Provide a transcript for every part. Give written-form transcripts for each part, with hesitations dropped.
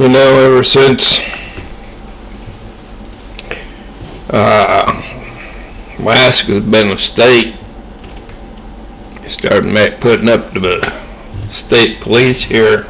You know, ever since Alaska's been a state, started putting up the state police here.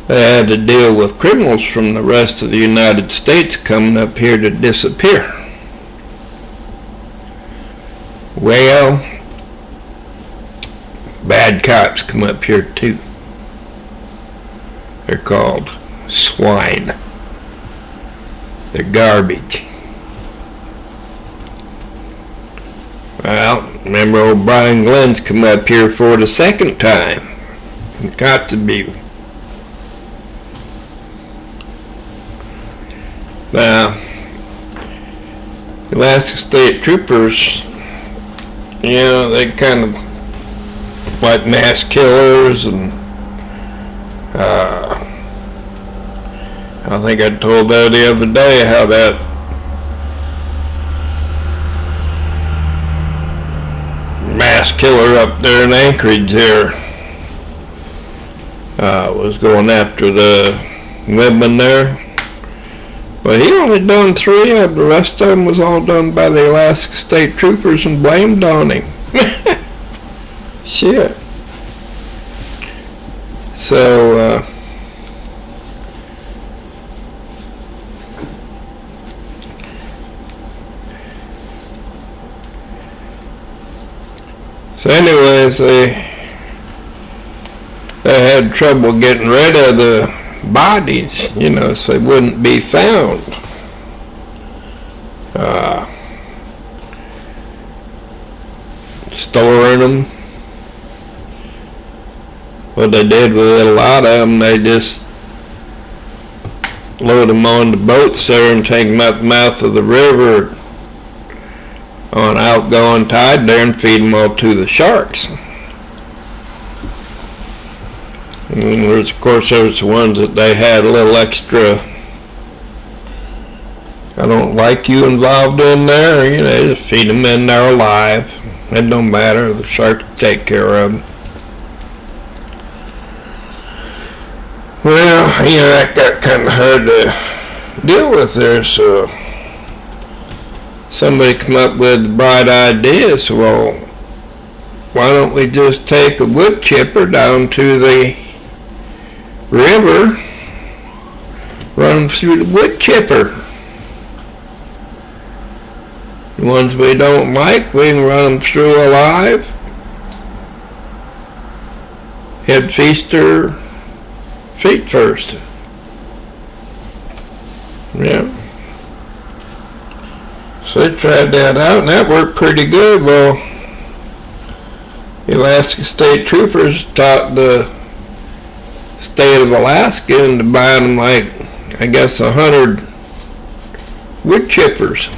They had to deal with criminals from the rest of the United States coming up here to disappear. Well, bad cops come up here too. They're called swine. They're garbage. Well, remember old Brian Glenn's come up here for the second time in Kotzebue. Now, Alaska State Troopers, you know, they kind of like mass killers, and I think I told that the other day how that mass killer up there in Anchorage here was going after the women there. But he only done 3 of the rest of them was all done by the Alaska State Troopers and blamed on him. Shit. So, anyways, they had trouble getting rid of the bodies, you know, so they wouldn't be found. Storing them. What they did with a lot of them, they just load them on the boats there and take them up the mouth of the river on outgoing tide there and feed them all to the sharks. And there's, of course, there's the ones that they had a little extra, I don't like you involved in there, you know, just feed them in there alive. It don't matter, the sharks take care of them. Well, you know, that got kind of hard to deal with there, so somebody come up with the bright idea, so, well, why don't we just take a wood chipper down to the river, run them through the wood chipper. The ones we don't like, we can run them through alive. Head feaster, feet first. Yeah. So they tried that out, and that worked pretty good. Well, the Alaska State Troopers taught the state of Alaska into buying them, like, I guess 100 wood chippers.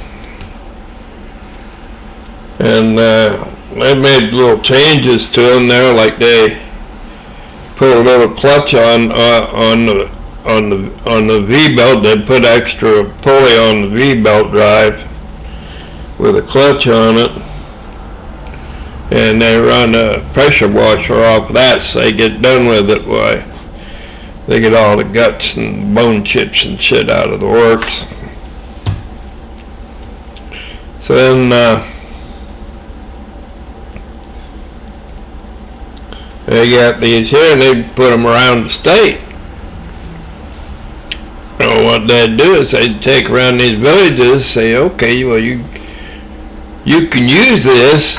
And they made little changes to them there, like they put a little clutch on the V-belt. They put extra pulley on the V-belt drive with a clutch on it, and they run a pressure washer off that, so they get done with it. Why, they get all the guts and bone chips and shit out of the works. So then they got these here, and they put them around the state. And what they'd do is they'd take around these villages, say, okay, well, you can use this,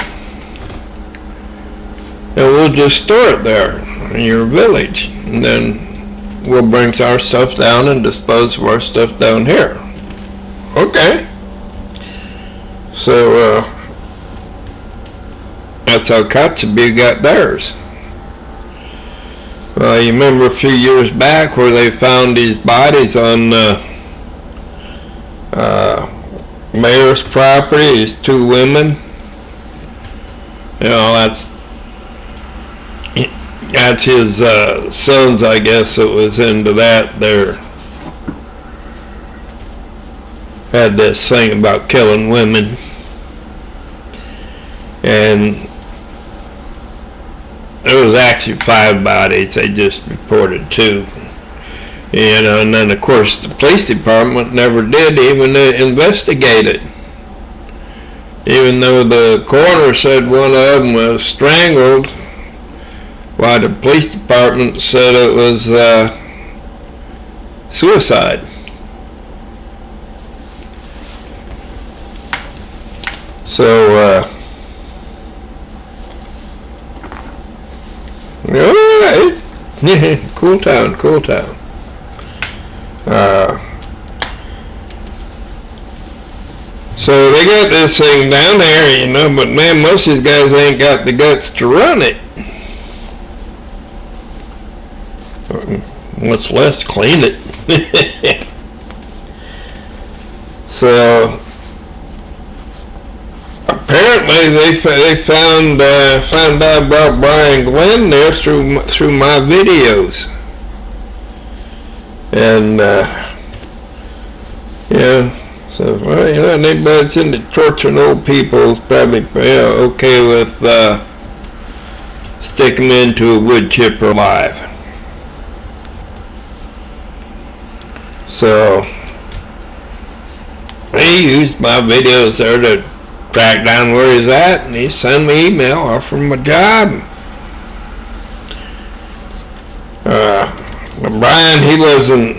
and we'll just store it there in your village, and then we'll bring our stuff down and dispose of our stuff down here. Okay. So that's how Kotzebue got theirs. Well, you remember a few years back where they found these bodies on mayor's property, these 2 women. You know, that's his sons, I guess, that was into that. There had this thing about killing women, and there was actually 5 bodies. They just reported 2. And then of course the police department never did even investigate it. Even though the coroner said one of them was strangled, while the police department said it was suicide. So, cool town. So they got this thing down there, but man, most of these guys ain't got the guts to run it. Much less clean it. So apparently they found out about Brian Glenn there through my videos, and so well, anybody that's into torturing old people is probably okay with stick them into a wood chipper alive. So he used my videos there to track down where he's at, and he sent me an email offering him a job. Brian, he wasn't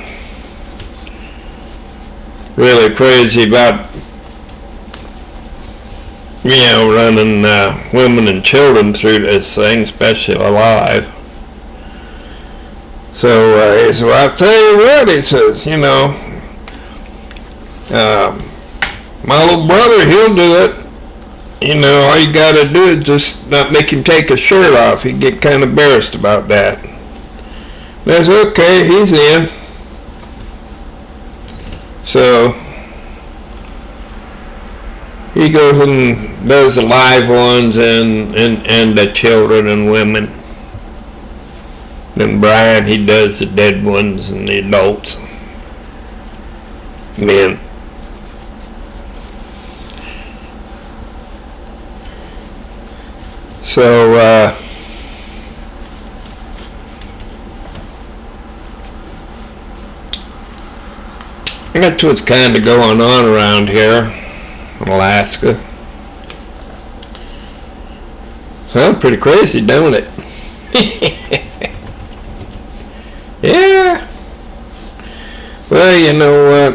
really crazy about running women and children through this thing, especially alive. So he said, well, I'll tell you what, he says, my little brother, he'll do it. All you gotta do is just not make him take his shirt off. He'd get kind of embarrassed about that. That's okay, he's in. So he goes and does the live ones and the children and women. Then Brian, he does the dead ones and the adults. Men. So that's what's kind of going on around here in Alaska. Sounds pretty crazy, don't it? Yeah. Well, you know what?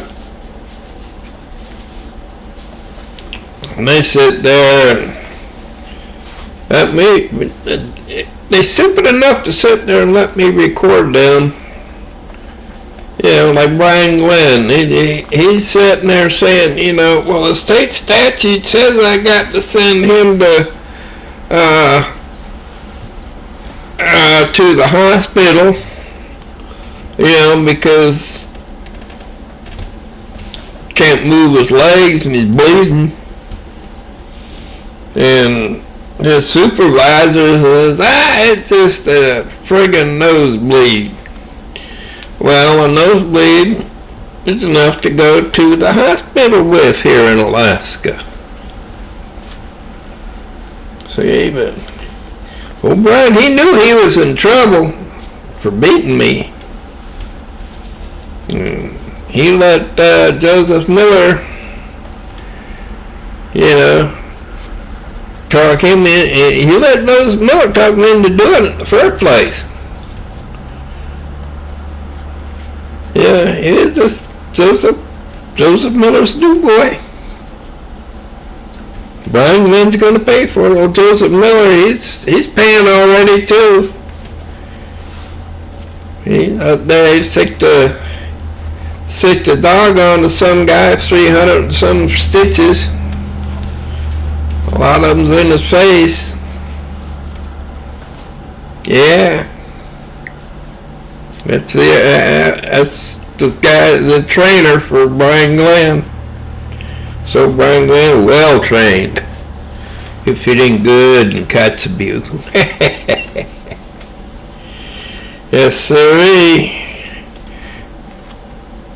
And they sit there and let me, they're stupid enough to sit there and let me record them. Like Brian Glenn, he's sitting there saying, well, the state statute says I got to send him to the hospital, because can't move his legs and he's bleeding. And his supervisor says, it's just a friggin' nosebleed. Well, a nosebleed is enough to go to the hospital with here in Alaska. See, but old Brian, he knew he was in trouble for beating me. He let Joseph Miller, talk him in. He let Joseph Miller talk him into doing it in the first place. Yeah, he was just Joseph Miller's new boy. Brian Glenn's going to pay for it. Well, Joseph Miller, he's paying already too. He out there, he sick the dog on to some guy, 300 and some stitches. A lot of them's in his face. Yeah. That's the guy, the trainer for Brian Glenn. So Brian Glenn, well trained. He fit in good in Kotzebue. Yes, sirree.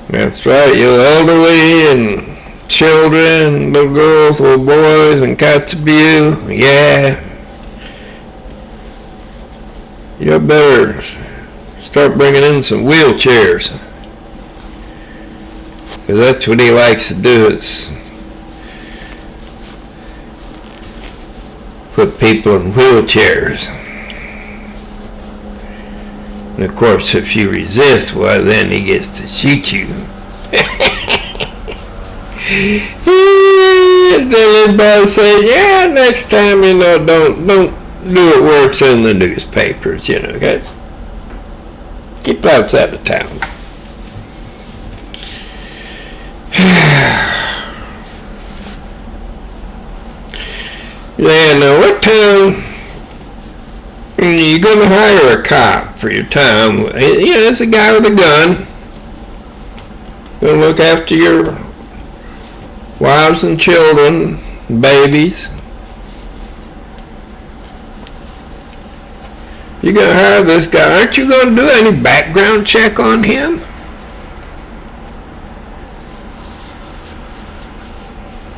That's right, you elderly and children, little girls, little boys, and Kotzebue. Yeah. You better start bringing in some wheelchairs. Because that's what he likes to do, is put people in wheelchairs. And of course, if you resist, well, then he gets to shoot you. Then everybody say, yeah, next time, don't do it where it's in the newspapers, guys. Keep outside of town. Yeah, now what town you're going to hire a cop for your town? It's a guy with a gun. Going to look after your wives and children, babies. You're going to hire this guy. Aren't you going to do any background check on him?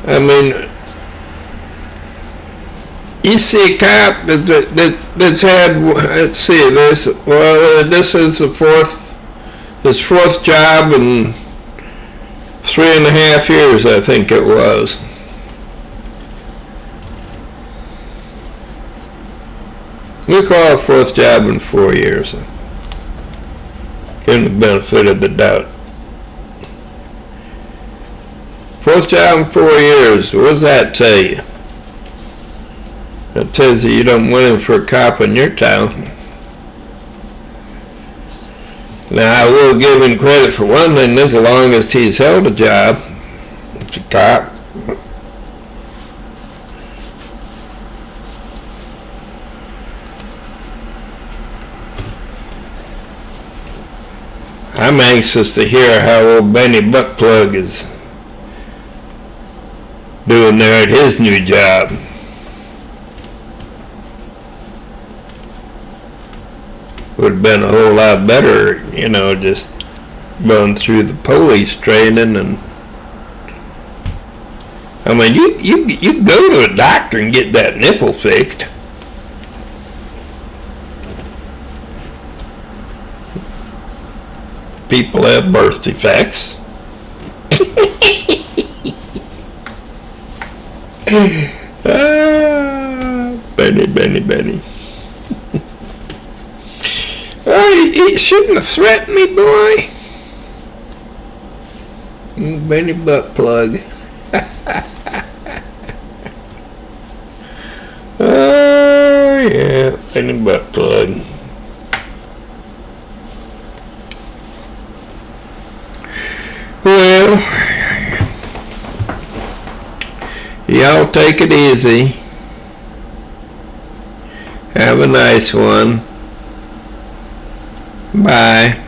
I mean, you see a cop that's had, let's see, this is his fourth job in 3.5 years, I think it was. We call it fourth job in 4 years. Give him the benefit of the doubt. Fourth job in 4 years, what does that tell you? That tells you you don't want him for a cop in your town. Now, I will give him credit for one thing, as long as he's held a job, it's a cop. I'm anxious to hear how old Benny Buttplug is doing there at his new job. Would have been a whole lot better, just going through the police training. And I mean, you go to a doctor and get that nipple fixed. People have birth defects. Benny. Oh, you shouldn't have threatened me, boy. Benny Buttplug. Oh, yeah, Benny Buttplug. Well, y'all take it easy. Have a nice one. Bye.